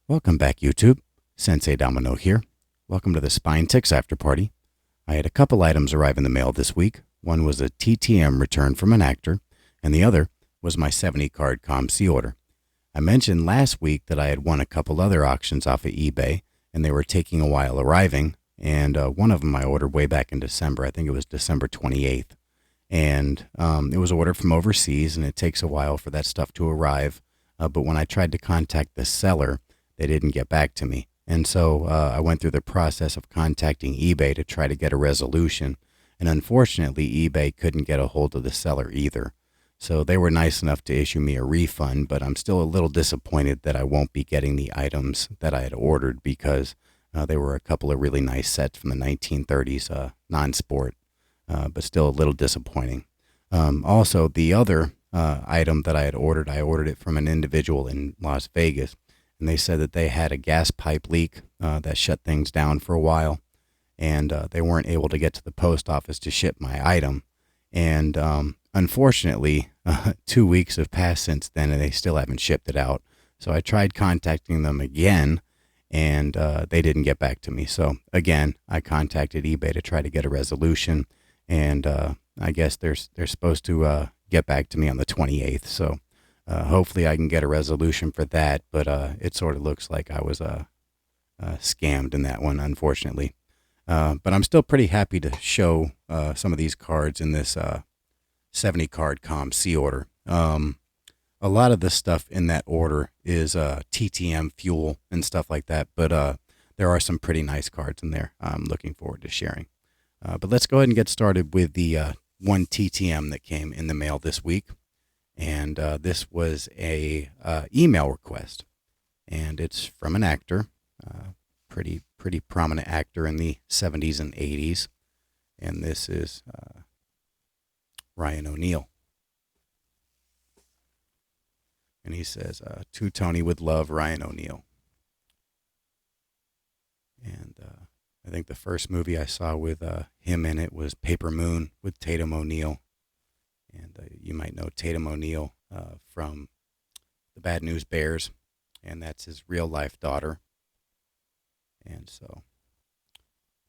Welcome back, YouTube. Sensei Domino here. Welcome to the Spine Ticks After Party. I had a couple items arrive in the mail this week. One was a TTM return from an actor, and the other was my 70-card COMC order. I mentioned last week that I had won a couple other auctions off of eBay, and they were taking a while arriving, and one of them I ordered way back in December. I think it was December 28th. And it was ordered from overseas, and it takes a while for that stuff to arrive. But when I tried to contact the seller, they didn't get back to me. And so I went through the process of contacting eBay to try to get a resolution. And unfortunately, eBay couldn't get a hold of the seller either. So they were nice enough to issue me a refund, but I'm still a little disappointed that I won't be getting the items that I had ordered because they were a couple of really nice sets from the 1930s, non-sport, but still a little disappointing. Also, the other item that I ordered it from an individual in Las Vegas. And they said that they had a gas pipe leak that shut things down for a while, and they weren't able to get to the post office to ship my item. And unfortunately, 2 weeks have passed since then, and they still haven't shipped it out. So I tried contacting them again, and they didn't get back to me. So again, I contacted eBay to try to get a resolution, and I guess they're supposed to get back to me on the 28th. So hopefully I can get a resolution for that, but it sort of looks like I was scammed in that one, unfortunately. But I'm still pretty happy to show some of these cards in this 70-card COMC order. A lot of the stuff in that order is TTM fuel and stuff like that, but there are some pretty nice cards in there I'm looking forward to sharing. But let's go ahead and get started with the one TTM that came in the mail this week. And this was a email request, and it's from an actor, pretty prominent actor in the 70s and 80s, and this is Ryan O'Neal. And he says, "To Tony with love, Ryan O'Neal." And I think the first movie I saw with him in it was Paper Moon with Tatum O'Neal. And you might know Tatum O'Neal from the Bad News Bears, and that's his real-life daughter. And so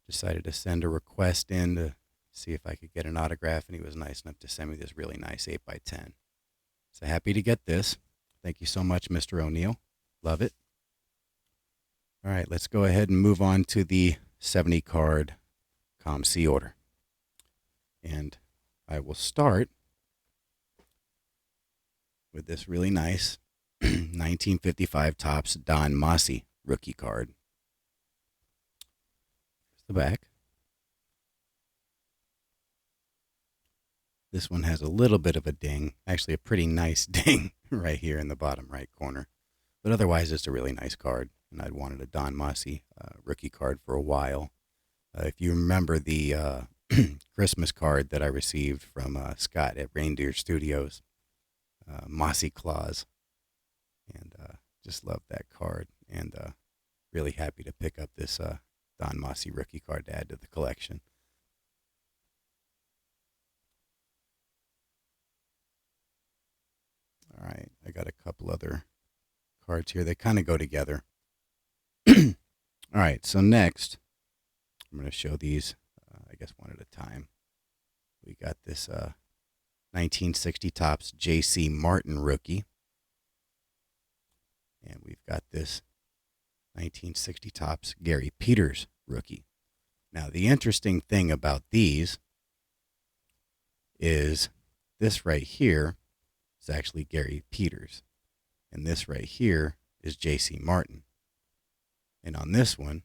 decided to send a request in to see if I could get an autograph, and he was nice enough to send me this really nice 8x10. So happy to get this. Thank you so much, Mr. O'Neal. Love it. All right, let's go ahead and move on to the 70-card COMC order. And I will start with this really nice 1955 Topps Don Mossy rookie card. Here's the back. This one has a little bit of a ding, actually a pretty nice ding right here in the bottom right corner. But otherwise, it's a really nice card, and I'd wanted a Don Mossy rookie card for a while. If you remember the Christmas card that I received from Scott at Reindeer Studios, Mossy Claus, and just love that card, and really happy to pick up this Don Mossy rookie card to add to the collection. All right, I got a couple other cards here. They kind of go together. All right, so next, I'm going to show these, I guess, one at a time. We got this 1960 Topps J.C. Martin rookie. And we've got this 1960 Topps Gary Peters rookie. Now, the interesting thing about these is this right here is actually Gary Peters. And this right here is J.C. Martin. And on this one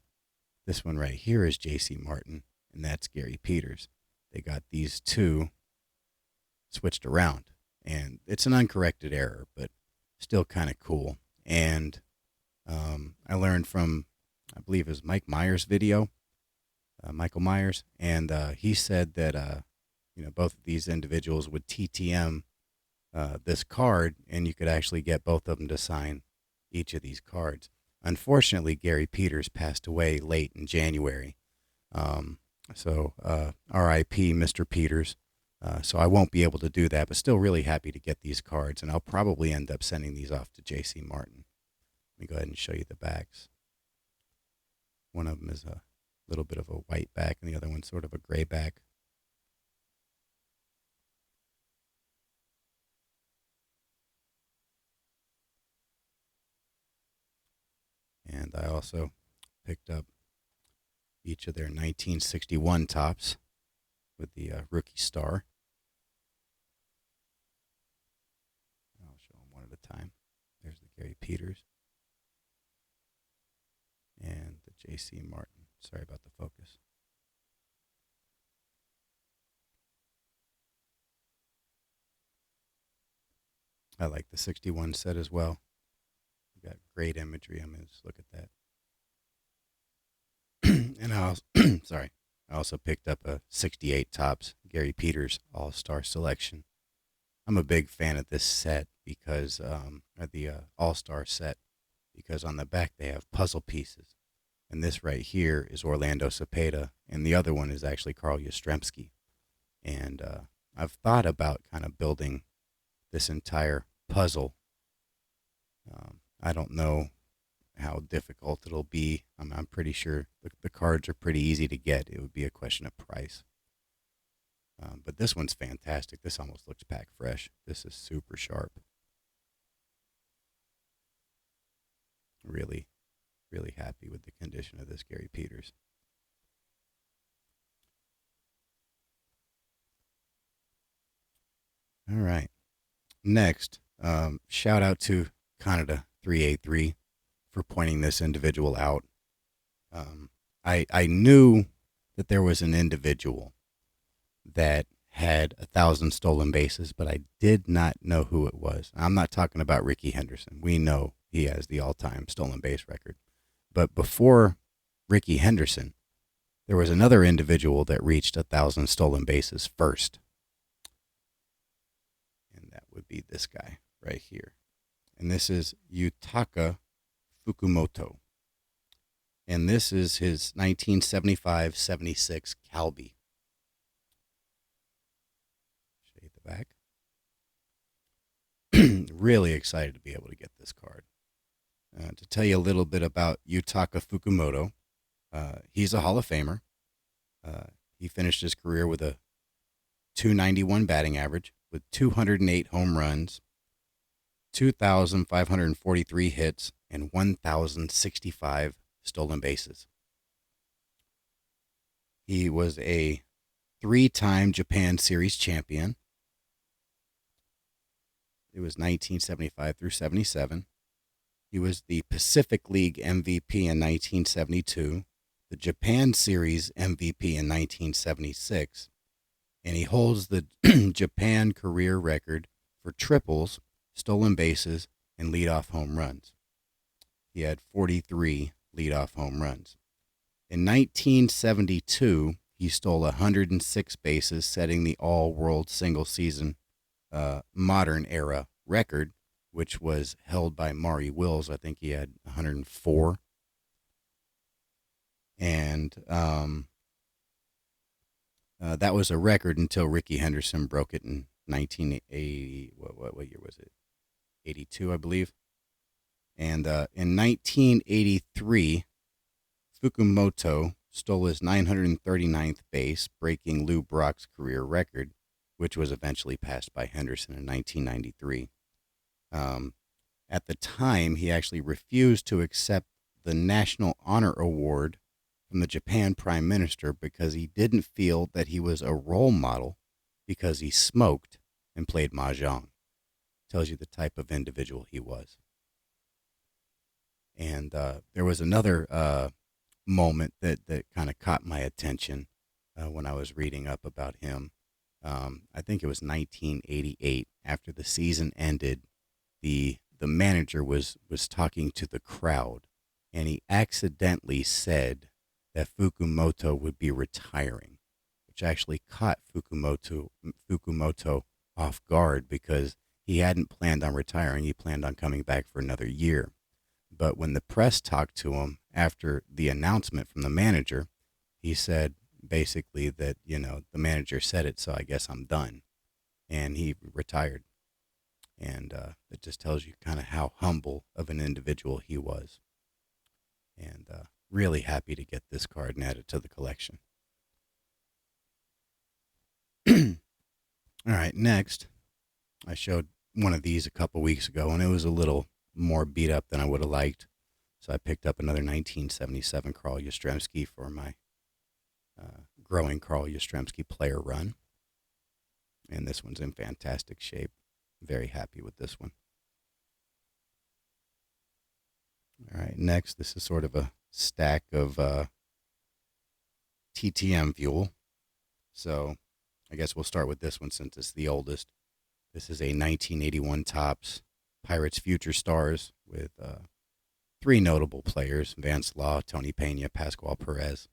right here is J.C. Martin, and that's Gary Peters. They got these two switched around, and it's an uncorrected error, but still kind of cool. And I learned from, I believe it was Mike Myers' video, Michael Myers, and he said that both of these individuals would TTM this card, and you could actually get both of them to sign each of these cards. Unfortunately, Gary Peters passed away late in January, so R.I.P. Mr. Peters. So I won't be able to do that, but still really happy to get these cards, and I'll probably end up sending these off to J.C. Martin. Let me go ahead and show you the backs. One of them is a little bit of a white back, and the other one's sort of a gray back. And I also picked up each of their 1961 tops with the rookie star. I'll show them one at a time. There's the Gary Peters and the J.C. Martin. Sorry about the focus. I like the 61 set as well. Got great imagery. I mean, just look at that. And I also picked up a 68 tops Gary Peters All-Star Selection. I'm a big fan of this set because the All-Star set, because on the back they have puzzle pieces, and this right here is Orlando Cepeda, and the other one is actually Carl Yastrzemski. And I've thought about kind of building this entire puzzle. I don't know how difficult it'll be. I'm pretty sure the cards are pretty easy to get. It would be a question of price. But this one's fantastic. This almost looks pack fresh. This is super sharp. Really, really happy with the condition of this Gary Peters. All right. Next, shout out to Canada 383 for pointing this individual out. I knew that there was an individual that had 1,000 stolen bases, but I did not know who it was. I'm not talking about Ricky Henderson. We know he has the all-time stolen base record. But before Ricky Henderson, there was another individual that reached 1,000 stolen bases first. And that would be this guy right here. And this is Yutaka Fukumoto. And this is his 1975-76 Calbee. Show you the back. Really excited to be able to get this card. To tell you a little bit about Yutaka Fukumoto, he's a Hall of Famer. He finished his career with a .291 batting average with 208 home runs, 2,543 hits, and 1,065 stolen bases. He was a 3-time Japan Series champion. It was 1975 through 77. He was the Pacific League MVP in 1972, the Japan Series MVP in 1976, and he holds the Japan career record for triples, stolen bases, and leadoff home runs. He had 43 leadoff home runs. In 1972, he stole 106 bases, setting the all-world single-season modern era record, which was held by Maury Wills. I think he had 104. And that was a record until Ricky Henderson broke it in 1980. What year was it? 82, I believe. And in 1983, Fukumoto stole his 939th base, breaking Lou Brock's career record, which was eventually passed by Henderson in 1993. At the time, he actually refused to accept the National Honor Award from the Japan Prime Minister because he didn't feel that he was a role model because he smoked and played mahjong. Tells you the type of individual he was. And there was another moment that kind of caught my attention when I was reading up about him. I think it was 1988. After the season ended, the manager was talking to the crowd, and he accidentally said that Fukumoto would be retiring, which actually caught Fukumoto off guard because he hadn't planned on retiring. He planned on coming back for another year. But when the press talked to him after the announcement from the manager, he said basically that, the manager said it, so I guess I'm done. And he retired. And it just tells you kind of how humble of an individual he was. And really happy to get this card and add it to the collection. All right, next, I showed one of these a couple weeks ago, and it was a little more beat up than I would have liked. So I picked up another 1977 Carl Yastrzemski for my growing Carl Yastrzemski player run. And this one's in fantastic shape. Very happy with this one. All right, next, this is sort of a stack of TTM fuel. So I guess we'll start with this one since it's the oldest. This is a 1981 Topps Pirates Future Stars with three notable players: Vance Law, Tony Pena, Pascual Perez.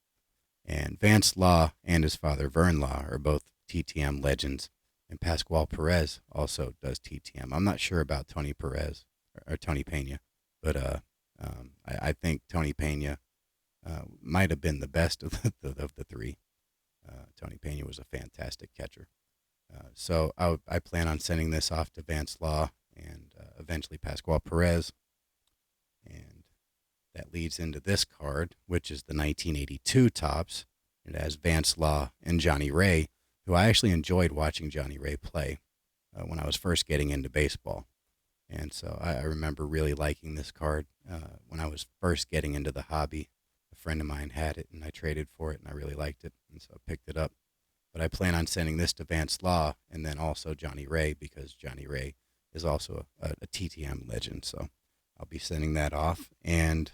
And Vance Law and his father, Vern Law, are both TTM legends. And Pascual Perez also does TTM. I'm not sure about Tony Perez or Tony Pena, but I think Tony Pena might have been the best of the three. Tony Pena was a fantastic catcher. So I plan on sending this off to Vance Law and eventually Pascual Perez. And that leads into this card, which is the 1982 Topps. It has Vance Law and Johnny Ray, who I actually enjoyed watching Johnny Ray play when I was first getting into baseball. And so I remember really liking this card when I was first getting into the hobby. A friend of mine had it, and I traded for it, and I really liked it, and so I picked it up. But I plan on sending this to Vance Law and then also Johnny Ray, because Johnny Ray is also a TTM legend. So I'll be sending that off. And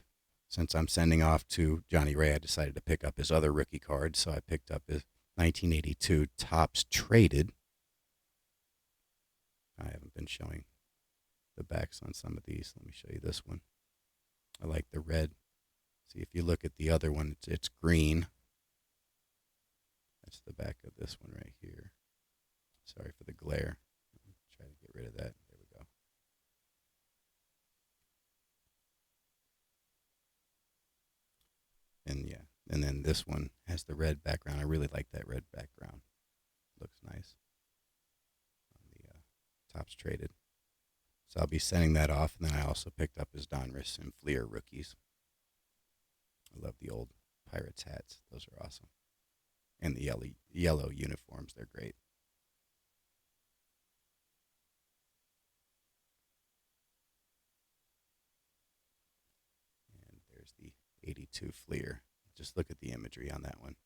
since I'm sending off to Johnny Ray, I decided to pick up his other rookie card. So I picked up his 1982 Topps Traded. I haven't been showing the backs on some of these. Let me show you this one. I like the red. See, if you look at the other one, it's green. That's the back of this one right here. Sorry for the glare. Try to get rid of that. There we go. And yeah, and then this one has the red background. I really like that red background. Looks nice on the Topps Traded. So I'll be sending that off, and then I also picked up his Donruss and Fleer rookies. I love the old Pirates hats. Those are awesome. And the yellow uniforms, they're great. And there's the 82 Fleer. Just look at the imagery on that one.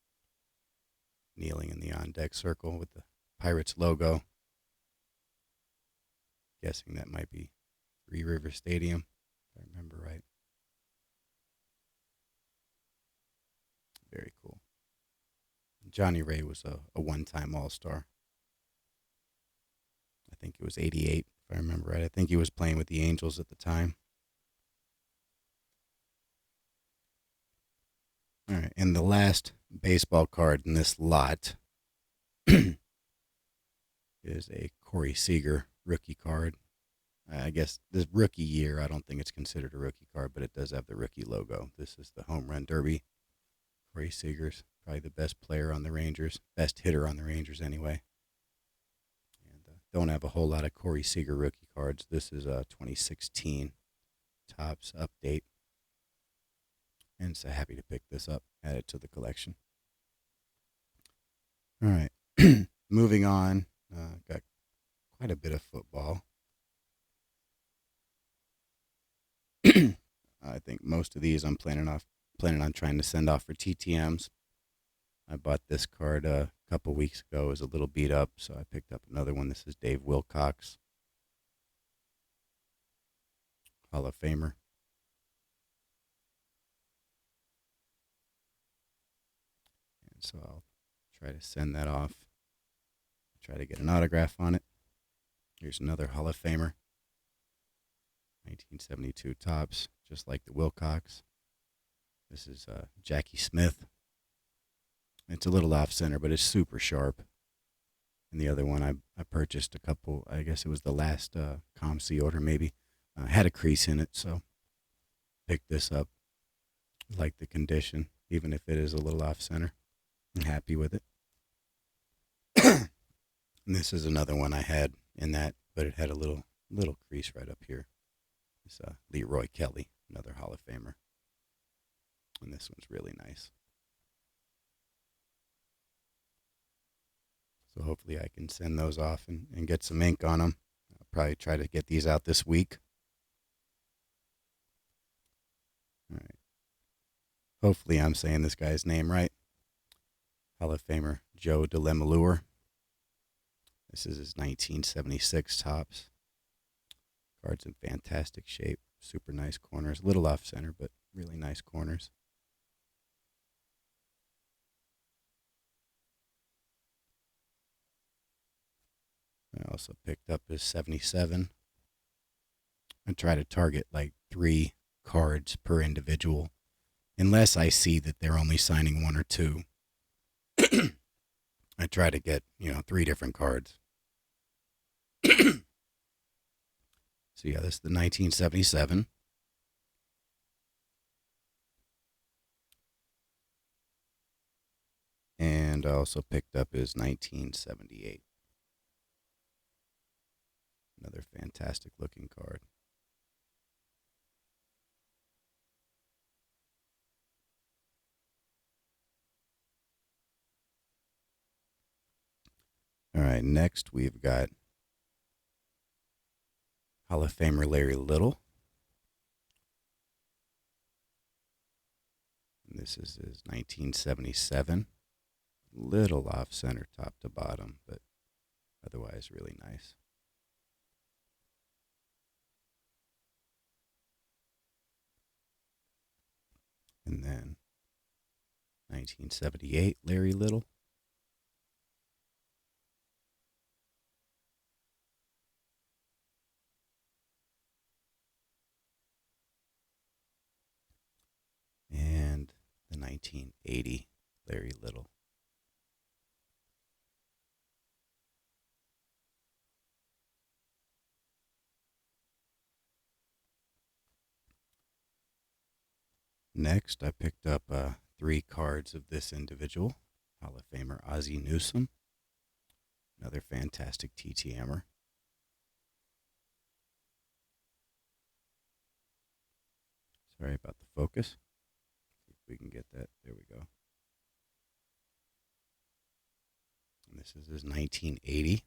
Kneeling in the on-deck circle with the Pirates logo. Guessing that might be Three River Stadium, if I remember right. Very cool. Johnny Ray was a one-time All-Star. I think it was 88, if I remember right. I think he was playing with the Angels at the time. All right, and the last baseball card in this lot is a Corey Seager rookie card. I guess this rookie year, I don't think it's considered a rookie card, but it does have the rookie logo. This is the Home Run Derby. Corey Seager's probably the best player on the Rangers, best hitter on the Rangers anyway. And don't have a whole lot of Corey Seager rookie cards. This is a 2016 Topps update. And so happy to pick this up, add it to the collection. All right, moving on. Got quite a bit of football. I think most of these I'm planning on trying to send off for TTMs. I bought this card a couple weeks ago. It was a little beat up, so I picked up another one. This is Dave Wilcox, Hall of Famer. And so I'll try to send that off. Try to get an autograph on it. Here's another Hall of Famer. 1972 Topps, just like the Wilcox. This is Jackie Smith. It's a little off center, but it's super sharp. And the other one I purchased a couple, I guess it was the last COMC order maybe. Had a crease in it, so picked this up. Like the condition, even if it is a little off center. I'm happy with it. And this is another one I had in that, but it had a little Little crease right up here. It's Leroy Kelly, another Hall of Famer. And this one's really nice. So hopefully I can send those off and get some ink on them. I'll probably try to get these out this week. All right. Hopefully I'm saying this guy's name right. Hall of Famer Joe DeLemelure. This is his 1976 tops. Card's in fantastic shape. Super nice corners. A little off center, but really nice corners. I also picked up his 77. I try to target like 3 cards per individual, unless I see that they're only signing 1 or 2. I try to get, 3 different cards. So yeah, this is the 1977. And I also picked up his 1978. Another fantastic looking card. All right, next we've got Hall of Famer Larry Little. And this is his 1977. Little off center top to bottom, but otherwise really nice. And then 1978 Larry Little. And the 1980 Larry Little. Next, I picked up 3 cards of this individual, Hall of Famer Ozzie Newsome, another fantastic TTMer. Sorry about the focus. See if we can get that. There we go. And this is his 1980.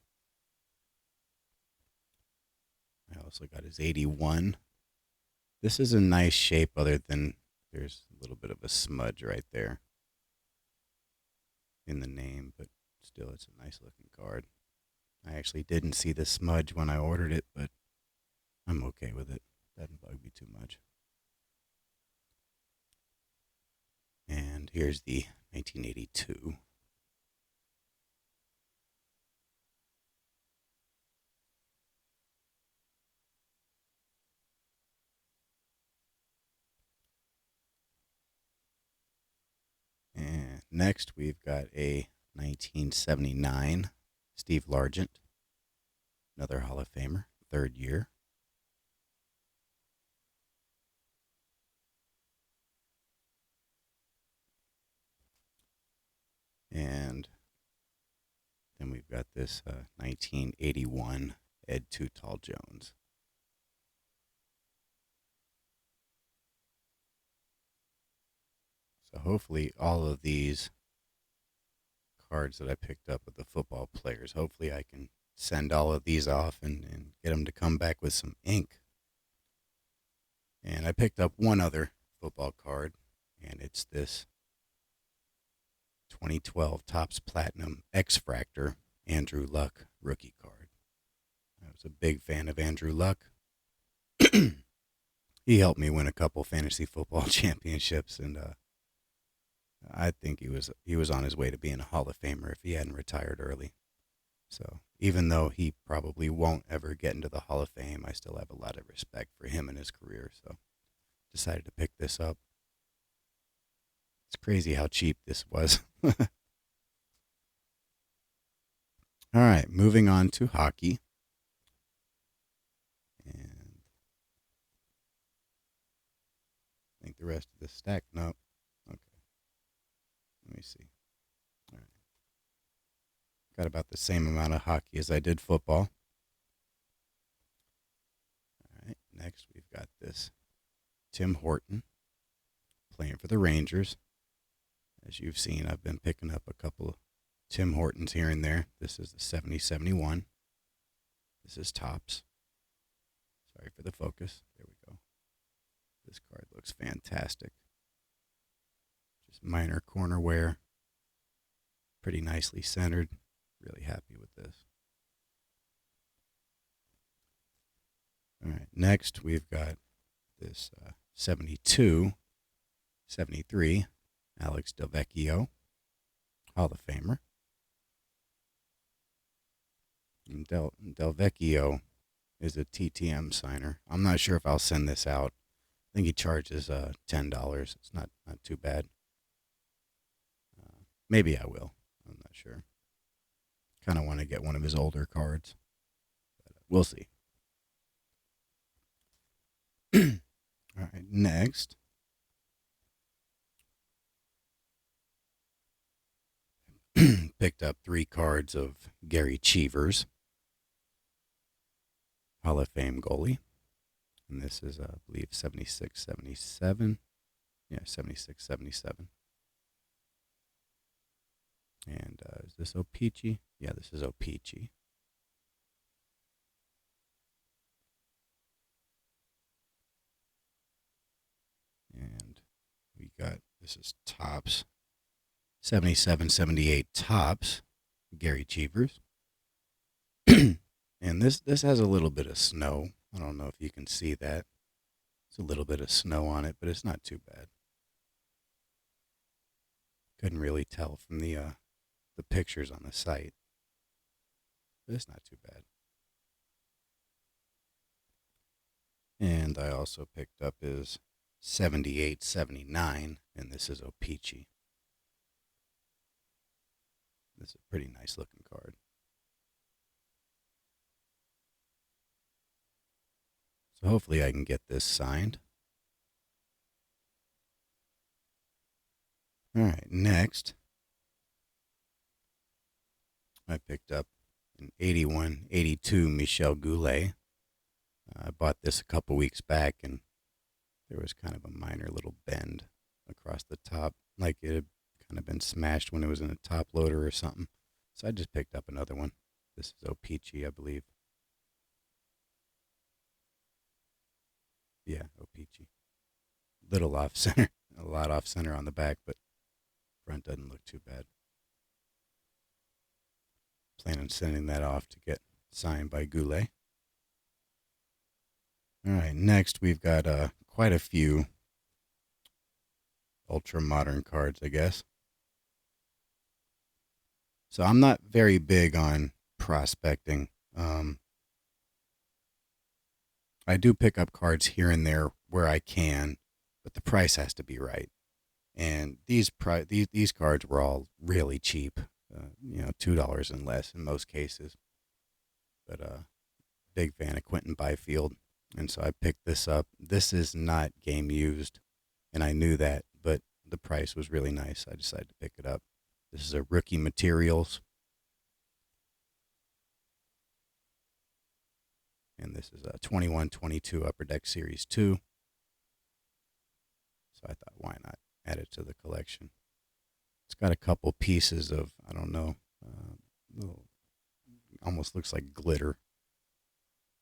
I also got his 81. This is a nice shape, other than there's a little bit of a smudge right there in the name, but still, it's a nice looking card. I actually didn't see the smudge when I ordered it, but I'm okay with it. Doesn't bug me too much. And here's the 1982. And next, we've got a 1979 Steve Largent, another Hall of Famer, 3rd year. And then we've got this 1981 Ed Too Tall Jones. So hopefully all of these cards that I picked up with the football players, hopefully I can send all of these off and get them to come back with some ink. And I picked up one other football card, and it's this 2012 Topps Platinum X-Fractor Andrew Luck rookie card. I was a big fan of Andrew Luck. He helped me win a couple fantasy football championships, and I think he was on his way to being a Hall of Famer if he hadn't retired early. So even though he probably won't ever get into the Hall of Fame, I still have a lot of respect for him and his career. So decided to pick this up. It's crazy how cheap this was. All right, moving on to hockey. And I think the rest of the stack, no. Okay. Let me see. All right. Got about the same amount of hockey as I did football. next we've got this Tim Horton playing for the Rangers. As you've seen, I've been picking up a couple of Tim Hortons here and there. This is the 70-71. This is Topps. Sorry for the focus. There we go. This card looks fantastic. Just minor corner wear. Pretty nicely centered. Really happy with this. All right, next we've got this 72-73 Alex Delvecchio, Hall of Famer. And Delvecchio is a TTM signer. I'm not sure if I'll send this out. I think he charges $10. It's not too bad. Maybe I will. I'm not sure. Kind of want to get one of his older cards. But we'll see. All right, next. Picked up 3 cards of Gary Cheevers, Hall of Fame goalie. And this is, I believe, 76-77. Yeah, 76-77. And is this O-Pee-Chee? Yeah, this is O-Pee-Chee. And we got, this is Topps. 77-78 Topps, Gary Cheevers. And this has a little bit of snow. I don't know if you can see that. It's a little bit of snow on it, but it's not too bad. Couldn't really tell from the pictures on the site, but it's not too bad. And I also picked up his 78-79, and this is O-Pee-Chee. This is a pretty nice looking card. So hopefully I can get this signed. All right, next I picked up an 81-82 Michel Goulet. I bought this a couple weeks back, and there was kind of a minor little bend across the top, like it had kind of been smashed when it was in a top loader or something. So I just picked up another one. This is O-Pee-Chee, I believe. Yeah, O-Pee-Chee. Little off center, a lot off center on the back, but front doesn't look too bad. Plan on sending that off to get signed by Goulet. All right, next we've got quite a few ultra modern cards, I guess. So I'm not very big on prospecting. I do pick up cards here and there where I can, but the price has to be right. And these cards were all really cheap, $2 and less in most cases. But big fan of Quentin Byfield, and so I picked this up. This is not game used, and I knew that, but the price was really nice. I decided to pick it up. This is a Rookie Materials. And this is a 21-22 Upper Deck Series 2. So I thought, why not add it to the collection? It's got a couple pieces of, I don't know, little, almost looks like glitter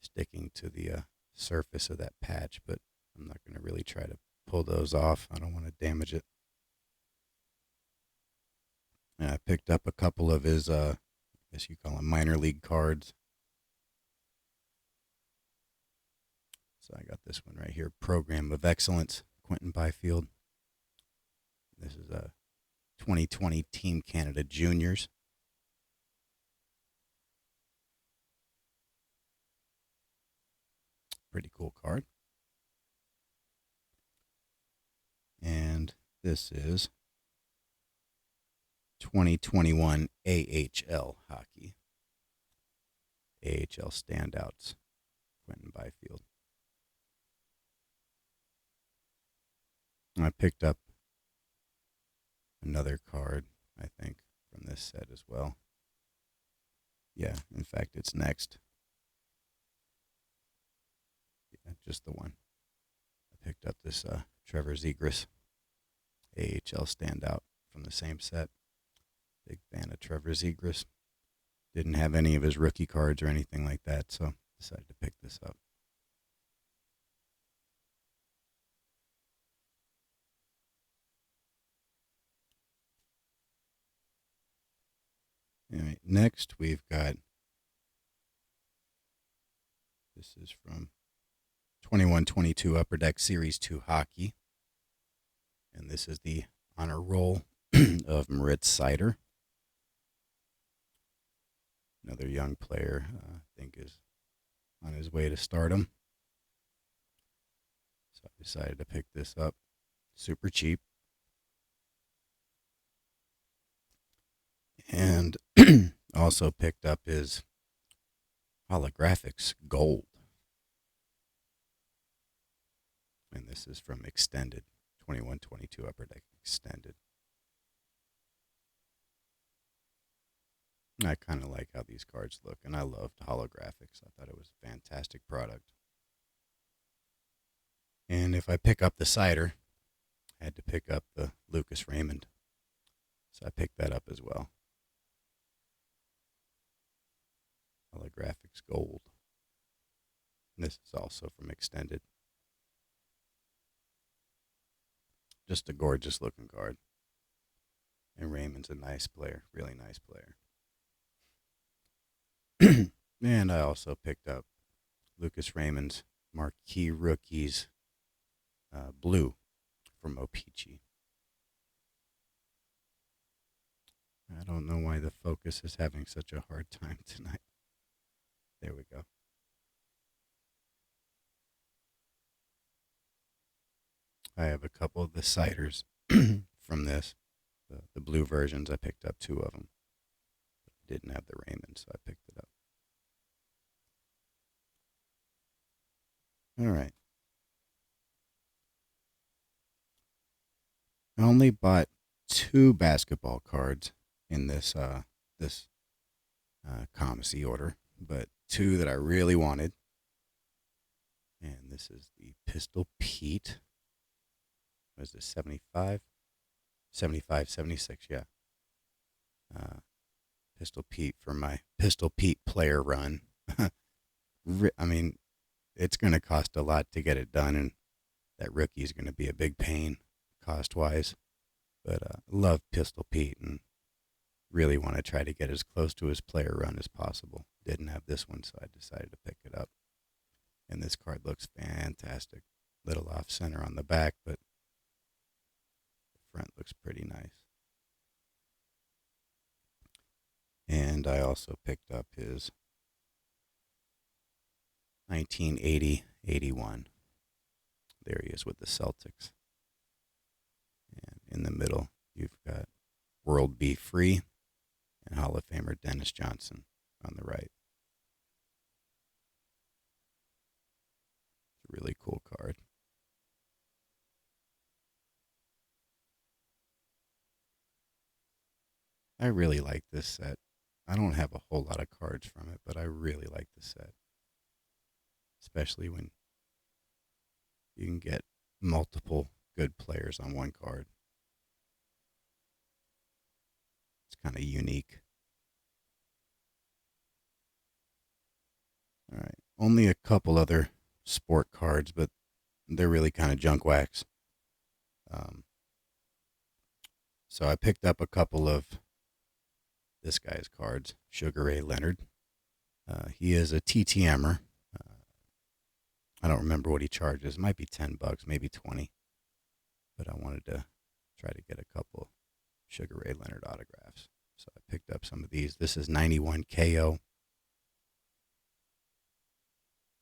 sticking to the surface of that patch, but I'm not going to really try to pull those off. I don't want to damage it. And I picked up a couple of his, I guess you call them minor league cards. So I got this one right here, Program of Excellence, Quentin Byfield. This is a 2020 Team Canada Juniors. Pretty cool card. And this is 2021 AHL hockey. AHL standouts, Quentin Byfield. I picked up another card, I think, from this set as well. Yeah, in fact, it's next. just the one. I picked up this Trevor Zegras AHL standout from the same set. Big fan of Trevor Zegras. Didn't have any of his rookie cards or anything like that, so decided to pick this up. All right, next we've got, this is from 21-22 Upper Deck Series 2 Hockey. And this is the honor roll of Moritz Seider. Another young player, I think is on his way to stardom. So I decided to pick this up. Super cheap. And also picked up his holographics gold. And this is from Extended, 21-22 Upper Deck Extended. I kind of like how these cards look, and I loved holographics. I thought it was a fantastic product. And if I pick up the Seider, I had to pick up the Lucas Raymond. So I picked that up as well. Holographics gold. And this is also from Extended. Just a gorgeous looking card. And Raymond's a nice player, really nice player. And I also picked up Lucas Raymond's Marquee Rookies Blue from O-Pee-Chee. I don't know why the focus is having such a hard time tonight. There we go. I have a couple of the Seiders from this. The blue versions, I picked up 2 of them. I didn't have the Raymond, so I picked it up. All right. I only bought 2 basketball cards in this COMC order, but 2 that I really wanted. And this is the Pistol Pete. What is this, 75? 75, 76, yeah. Pistol Pete for my Pistol Pete player run. I mean, it's going to cost a lot to get it done, and that rookie is going to be a big pain cost-wise. But love Pistol Pete and really want to try to get as close to his player run as possible. Didn't have this one, so I decided to pick it up. And this card looks fantastic. Little off-center on the back, but the front looks pretty nice. And I also picked up his 1980-81. There he is with the Celtics. And in the middle, you've got World Be Free and Hall of Famer Dennis Johnson on the right. It's a really cool card. I really like this set. I don't have a whole lot of cards from it, but I really like the set. Especially when you can get multiple good players on one card. It's kind of unique. All right. Only a couple other sport cards, but they're really kind of junk wax. So I picked up a couple of this guy's cards, Sugar Ray Leonard. He is a TTMer. I don't remember what he charges. It might be $10, maybe 20. But I wanted to try to get a couple Sugar Ray Leonard autographs. So I picked up some of these. This is 91 KO.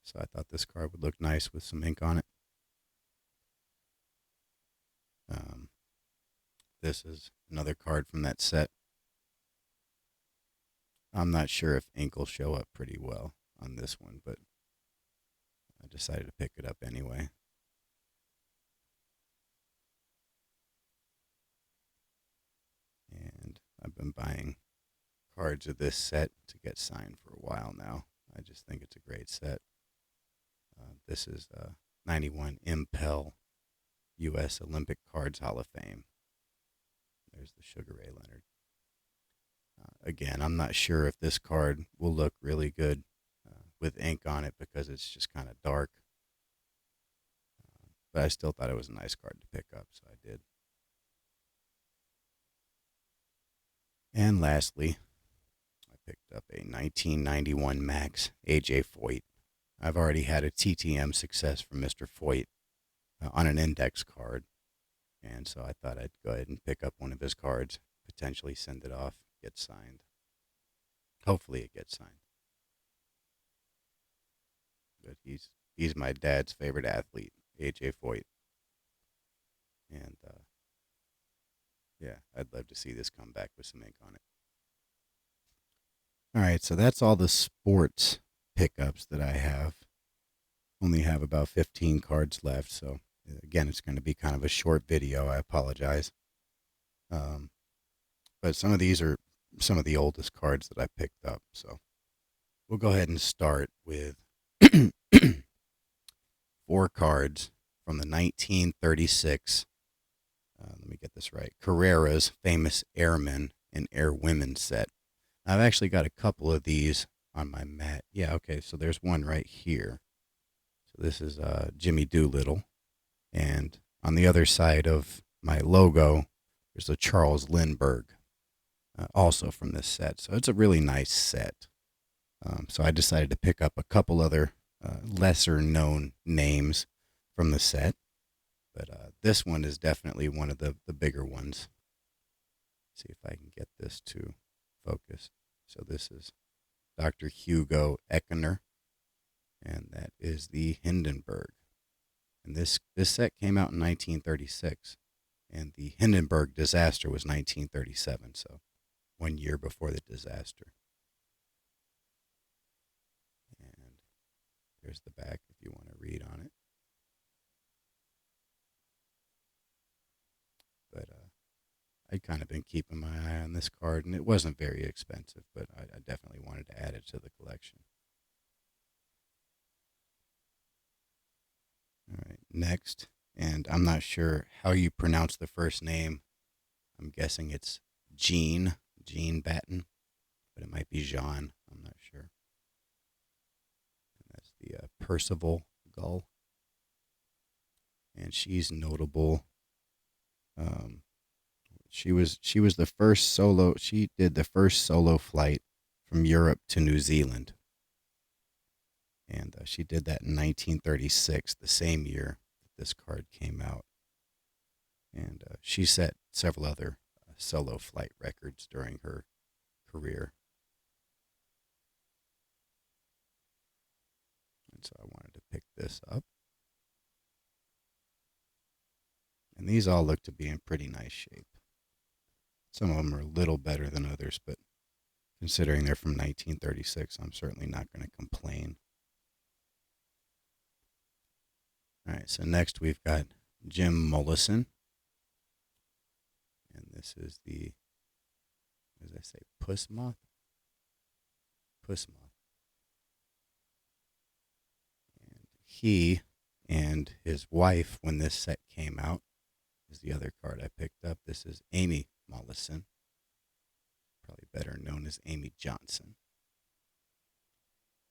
So I thought this card would look nice with some ink on it. This is another card from that set. I'm not sure if ink will show up pretty well on this one, but I decided to pick it up anyway. And I've been buying cards of this set to get signed for a while now. I just think it's a great set. This is 91 Impel U.S. Olympic Cards Hall of Fame. There's the Sugar Ray Leonard. Again, I'm not sure if this card will look really good with ink on it because it's just kind of dark. But I still thought it was a nice card to pick up, so I did. And lastly, I picked up a 1991 Max A.J. Foyt. I've already had a TTM success from Mr. Foyt on an index card. And so I thought I'd go ahead and pick up one of his cards, potentially send it off, get signed. Hopefully it gets signed. But he's my dad's favorite athlete, A.J. Foyt. And yeah, I'd love to see this come back with some ink on it. All right, so that's all the sports pickups that I have. Only have about 15 cards left, so again, it's going to be kind of a short video. I apologize. But some of these are some of the oldest cards that I picked up, so we'll go ahead and start with 4 cards from the 1936, let me get this right, Carrera's Famous Airmen and Airwomen set. I've actually got a couple of these on my mat. Yeah, okay, so there's one right here. So this is Jimmy Doolittle. And on the other side of my logo, there's a Charles Lindbergh, also from this set. So it's a really nice set. So I decided to pick up a couple other lesser known names from the set. But this one is definitely one of the bigger ones. Let's see if I can get this to focus. So this is Dr. Hugo Eckener, and that is the Hindenburg. And this set came out in 1936, and the Hindenburg disaster was 1937, so 1 year before the disaster. And there's the back if you want to read on it. But I'd kind of been keeping my eye on this card, and it wasn't very expensive, but I definitely wanted to add it to the collection. All right, next, and I'm not sure how you pronounce the first name. I'm guessing it's Jean Batten, but it might be Jean. I'm not sure. And that's the Percival Gull, and she's notable. She was the first solo. She did the first solo flight from Europe to New Zealand. And she did that in 1936, the same year that this card came out. And she set several other solo flight records during her career. And so I wanted to pick this up. And these all look to be in pretty nice shape. Some of them are a little better than others, but considering they're from 1936, I'm certainly not going to complain. All right, so next we've got Jim Mollison. And this is the, what did I say, Puss Moth? Puss Moth. And he and his wife, when this set came out, is the other card I picked up. This is Amy Mollison, probably better known as Amy Johnson.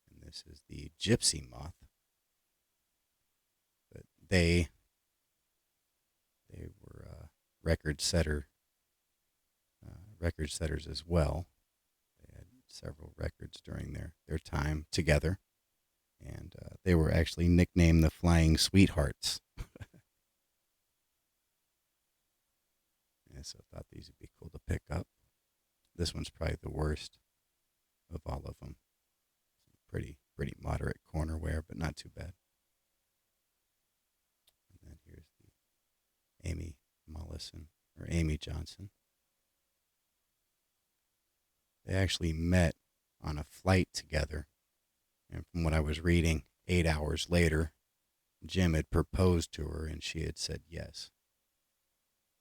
And this is the Gypsy Moth. But they were record setters as well. They had several records during their time together, and they were actually nicknamed the Flying Sweethearts. And so I thought these would be cool to pick up. This one's probably the worst of all of them. Pretty moderate corner wear, but not too bad. And then here's the Amy Mollison, or Amy Johnson. They actually met on a flight together. And from what I was reading, 8 hours later, Jim had proposed to her and she had said yes.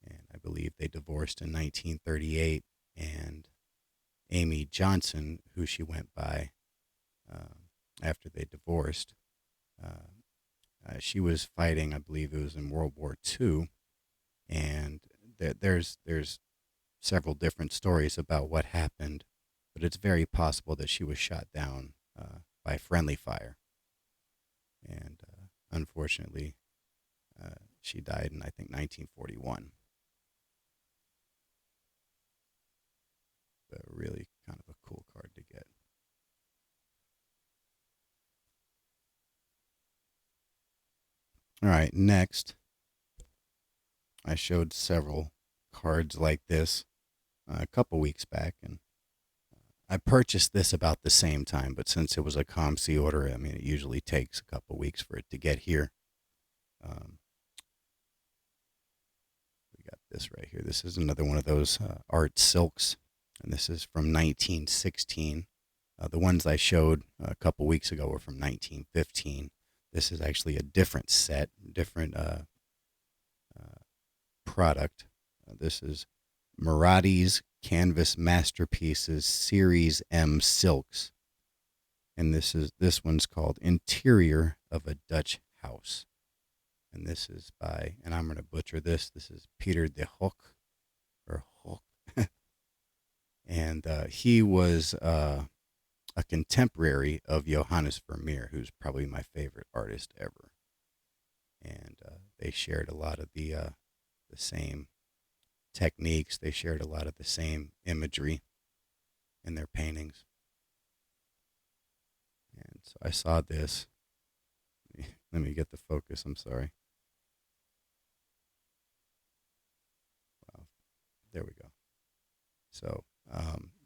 And I believe they divorced in 1938. And Amy Johnson, who she went by after they divorced, She was fighting, I believe it was in World War II, and there's several different stories about what happened, but it's very possible that she was shot down by friendly fire, and unfortunately, she died in I think 1941. But really kind of a cool card to get. All right, next, I showed several cards like this a couple weeks back, and I purchased this about the same time, but since it was a COMC order, I mean, it usually takes a couple weeks for it to get here. Um, we got this right here. This is another one of those art silks, and this is from 1916. The ones I showed a couple weeks ago were from 1915. This is actually a different set, different product. This is Maradi's Canvas Masterpieces Series M Silks, and this one's called Interior of a Dutch House, and this is by, and I'm going to butcher this. This is Peter de Hoek, or Hoek, and he was a contemporary of Johannes Vermeer, who's probably my favorite artist ever, and they shared a lot of the same techniques. They shared a lot of the same imagery in their paintings. And so I saw this. Let me get the focus. I'm sorry. Wow. There we go. So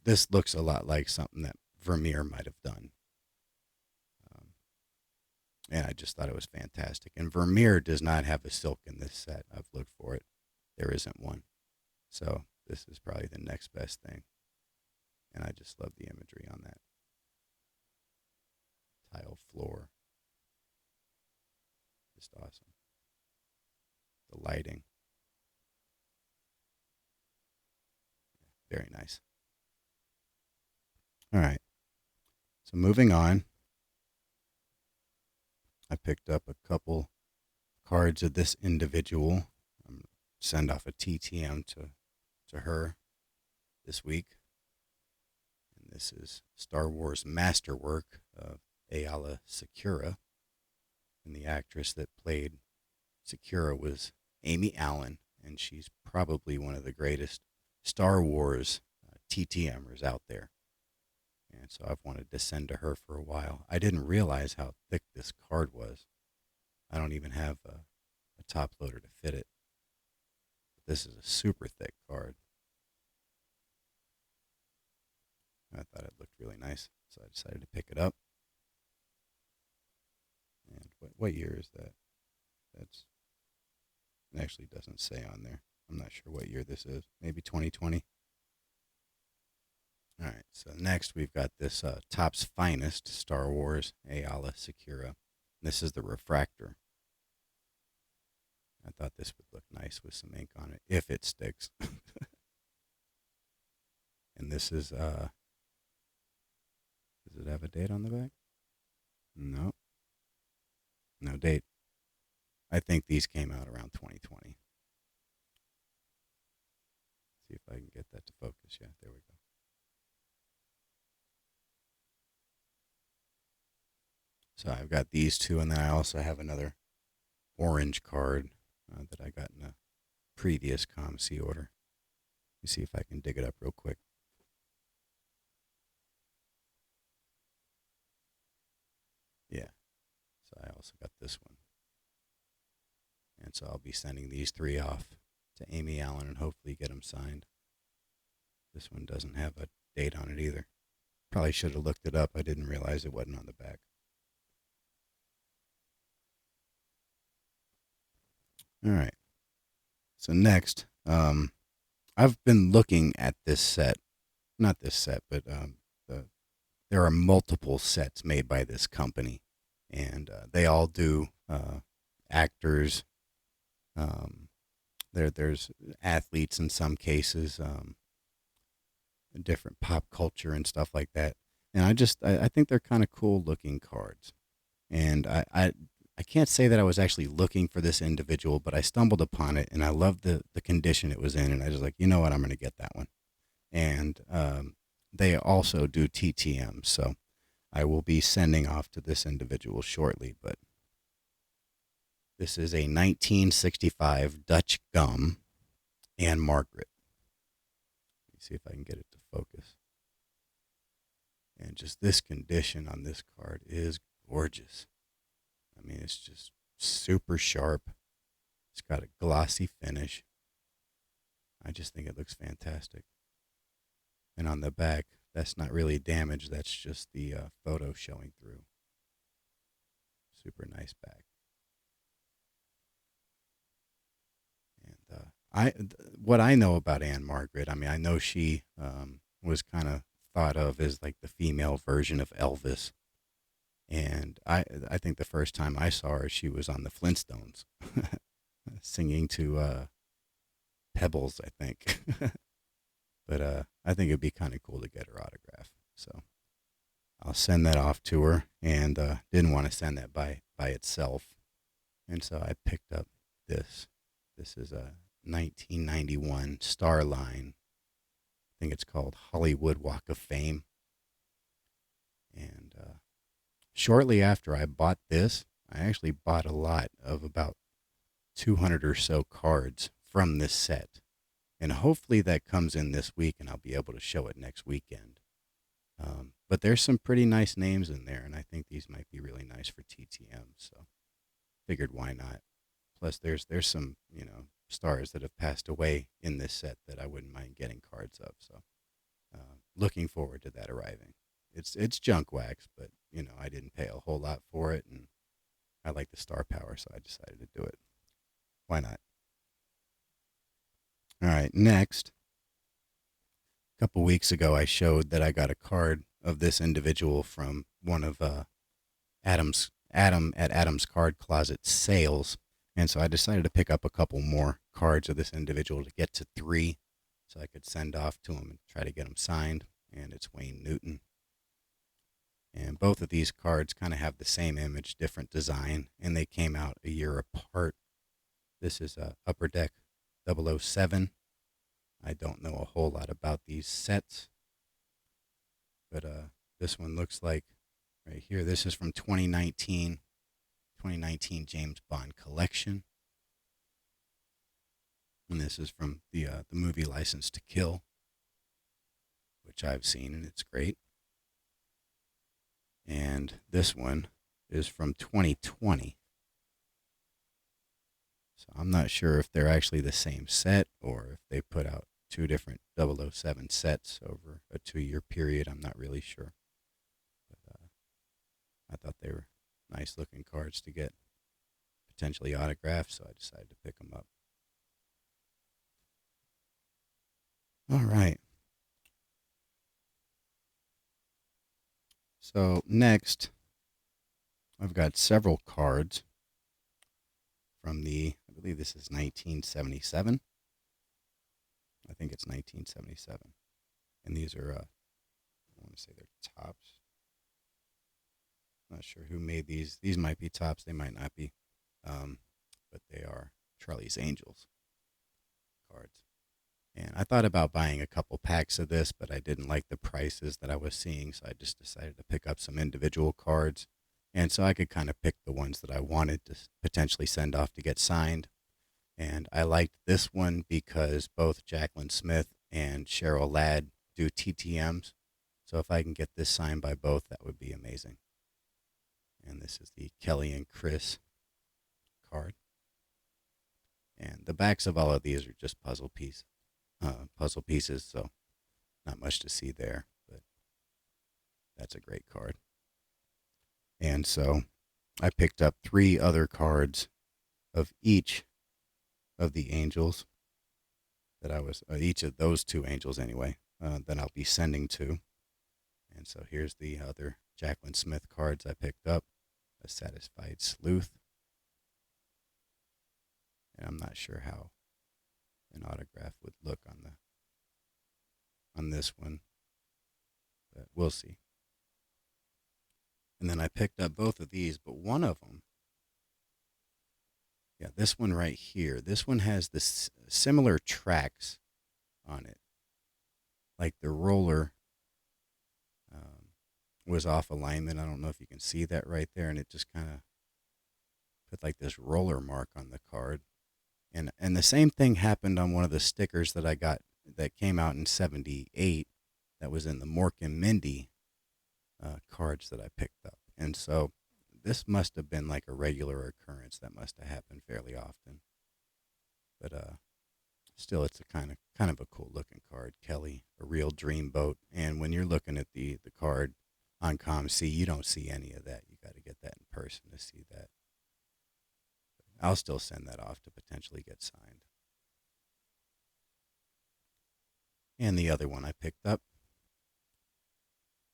this looks a lot like something that Vermeer might have done. And I just thought it was fantastic. And Vermeer does not have a silk in this set. I've looked for it. There isn't one. So this is probably the next best thing. And I just love the imagery on that. Tile floor. Just awesome. The lighting. Very nice. All right. So moving on. I picked up a couple cards of this individual. I'm going to send off a TTM to her this week. And this is Star Wars Masterwork of Aayla Secura. And the actress that played Secura was Amy Allen, and she's probably one of the greatest Star Wars TTMers out there. And so I've wanted to send to her for a while. I didn't realize how thick this card was. I don't even have a top loader to fit it. But this is a super thick card. I thought it looked really nice, so I decided to pick it up. And what year is that? It actually doesn't say on there. I'm not sure what year this is. Maybe 2020. All right, so next we've got this Topps Finest Star Wars Aayla Secura. This is the refractor. I thought this would look nice with some ink on it, if it sticks. And this is, does it have a date on the back? No. No date. I think these came out around 2020. See if I can get that to focus. Yeah, there we go. So I've got these two, and then I also have another orange card that I got in a previous COMC order. Let me see if I can dig it up real quick. Yeah, so I also got this one. And so I'll be sending these three off to Amy Allen and hopefully get them signed. This one doesn't have a date on it either. Probably should have looked it up. I didn't realize it wasn't on the back. All right. So next, I've been looking at this set. Not this set, but there are multiple sets made by this company, and they all do actors. There's athletes in some cases, different pop culture and stuff like that. And I think they're kind of cool looking cards. And I can't say that I was actually looking for this individual, but I stumbled upon it and I loved the condition it was in. And I was like, you know what, I'm going to get that one. And they also do TTM. So I will be sending off to this individual shortly. But this is a 1965 Dutch Gum and Margaret. Let me see if I can get it to focus. And just this condition on this card is gorgeous. I mean, it's just super sharp. It's got a glossy finish. I just think it looks fantastic. And on the back, that's not really damaged. That's just the photo showing through. Super nice back. And what I know about Anne Margaret, I mean, I know she was kind of thought of as like the female version of Elvis. And I think the first time I saw her, she was on the Flintstones, singing to Pebbles, I think. But I think it'd be kind of cool to get her autograph. So I'll send that off to her, and didn't want to send that by itself, and so I picked up this. This is a 1991 Starline. I think it's called Hollywood Walk of Fame. And shortly after I bought this, I actually bought a lot of about 200 or so cards from this set. And hopefully that comes in this week and I'll be able to show it next weekend. But there's some pretty nice names in there, and I think these might be really nice for TTM. So figured why not. Plus there's some, stars that have passed away in this set that I wouldn't mind getting cards of. So looking forward to that arriving. It's junk wax, but I didn't pay a whole lot for it, and I like the star power, so I decided to do it. Why not? All right, next. A couple weeks ago, I showed that I got a card of this individual from one of Adam at Adam's Card Closet sales, and so I decided to pick up a couple more cards of this individual to get to 3, so I could send off to him and try to get him signed. And it's Wayne Newton. And both of these cards kind of have the same image, different design, and they came out a year apart. This is Upper Deck 007. I don't know a whole lot about these sets, but this one looks like right here. This is from 2019 James Bond collection, and this is from the movie License to Kill, which I've seen, and it's great. And this one is from 2020. So I'm not sure if they're actually the same set or if they put out 2 different 007 sets over a 2-year period. I'm not really sure. But I thought they were nice looking cards to get potentially autographed, so I decided to pick them up. All right. So next, I've got several cards from I believe this is 1977. I think it's 1977. And these are, I want to say they're tops. Not sure who made these. These might be tops. They might not be. But they are Charlie's Angels cards. And I thought about buying a couple packs of this, but I didn't like the prices that I was seeing, so I just decided to pick up some individual cards. And so I could kind of pick the ones that I wanted to potentially send off to get signed. And I liked this one because both Jacqueline Smith and Cheryl Ladd do TTMs. So if I can get this signed by both, that would be amazing. And this is the Kelly and Chris card. And the backs of all of these are just puzzle pieces, so not much to see there, but that's a great card. And so I picked up 3 other cards of each of the angels that each of those 2 angels anyway, that I'll be sending to. And so here's the other Jacqueline Smith cards I picked up. A Satisfied Sleuth. And I'm not sure how an autograph would look on this one, but we'll see. And then I picked up both of these, but one of them, yeah, this one right here, this one has this similar tracks on it. Like the roller was off alignment. I don't know if you can see that right there. And it just kind of put like this roller mark on the card. And the same thing happened on one of the stickers that I got that came out in '78. That was in the Mork and Mindy cards that I picked up. And so this must have been like a regular occurrence. That must have happened fairly often. But still, it's a kind of a cool looking card. Kelly, a real dreamboat. And when you're looking at the card on COMC, you don't see any of that. You got to get that in person to see that. I'll still send that off to potentially get signed. And the other one I picked up,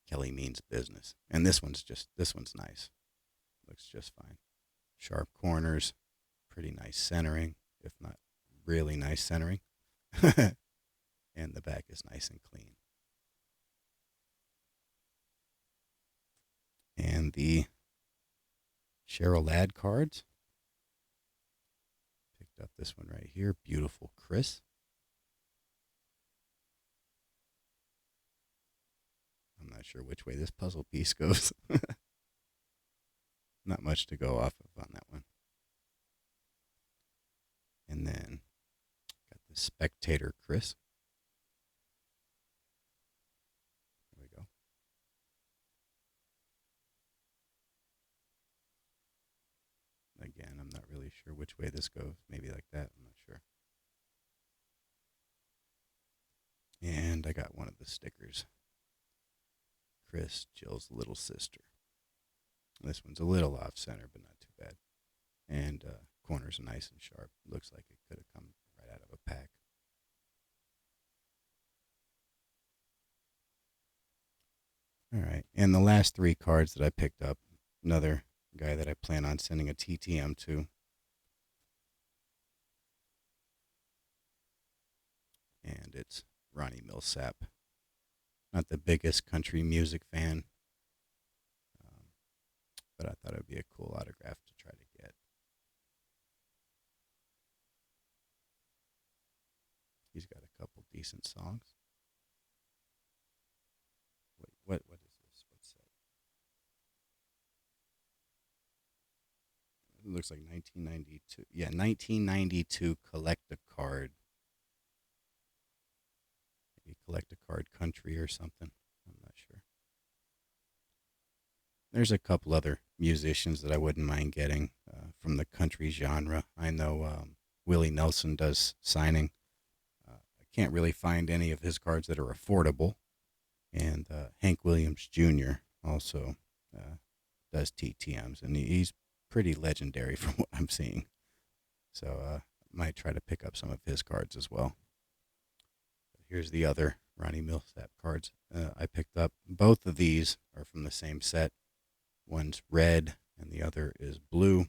Kelly Means Business. And this one's nice. Looks just fine. Sharp corners, pretty nice centering, if not really nice centering. And the back is nice and clean. And the Cheryl Ladd cards. Picked up this one right here. Beautiful Chris. I'm not sure which way this puzzle piece goes. Not much to go off of on that one. And then got the Spectator Chris. There we go. Again, I'm not really sure which way this goes. Maybe like that. I'm not sure. And I got one of the stickers. Chris, Jill's little sister. This one's a little off center, but not too bad. And corners are nice and sharp. Looks like it could have come right out of a pack. All right. And the last three cards that I picked up, another guy that I plan on sending a TTM to. And it's Ronnie Millsap. Not the biggest country music fan, but I thought it would be a cool autograph to try to get. He's got a couple decent songs. Wait, what is this? What's that? It looks like 1992. Yeah, 1992 Collect a Card. Maybe Collect a Card Country or something. I'm not sure. There's a couple other musicians that I wouldn't mind getting from the country genre. I know Willie Nelson does signing. I can't really find any of his cards that are affordable. And Hank Williams Jr. also does TTMs, and he's pretty legendary from what I'm seeing. So might try to pick up some of his cards as well. Here's the other Ronnie Millsap cards I picked up. Both of these are from the same set. One's red and the other is blue,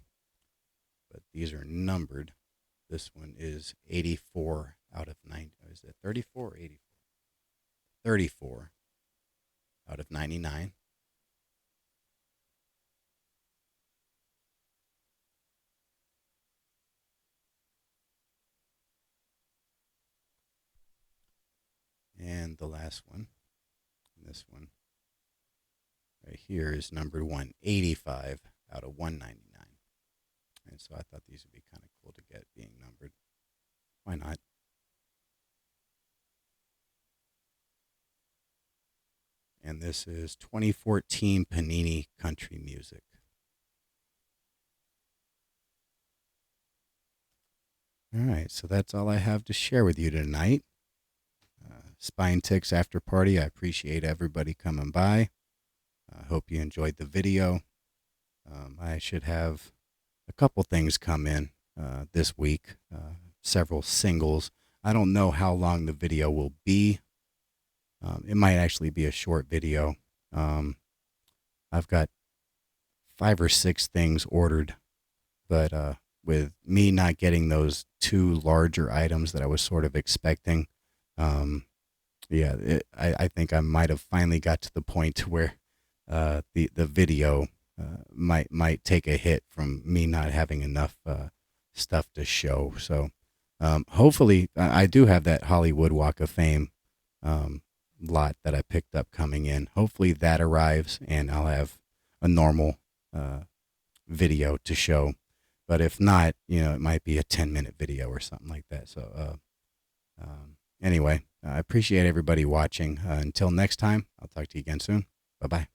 but these are numbered. This one is 84 out of 90. Is it 34 or 84? 34 out of 99. And the last one, this one right here, is numbered 185 out of 199. And so I thought these would be kind of cool to get being numbered. Why not? And this is 2014 Panini Country Music. All right, so that's all I have to share with you tonight. Spine Ticks After Party. I appreciate everybody coming by. I hope you enjoyed the video. I should have a couple things come in this week, several singles. I don't know how long the video will be. It might actually be a short video. I've got 5 or 6 things ordered, but with me not getting those 2 larger items that I was sort of expecting, I think I might have finally got to the point to where the video might take a hit from me not having enough stuff to show. So hopefully, I do have that Hollywood Walk of Fame lot that I picked up coming in. Hopefully that arrives and I'll have a normal video to show. But if not, it might be a 10-minute video or something like that. So anyway, I appreciate everybody watching. Until next time, I'll talk to you again soon. Bye-bye.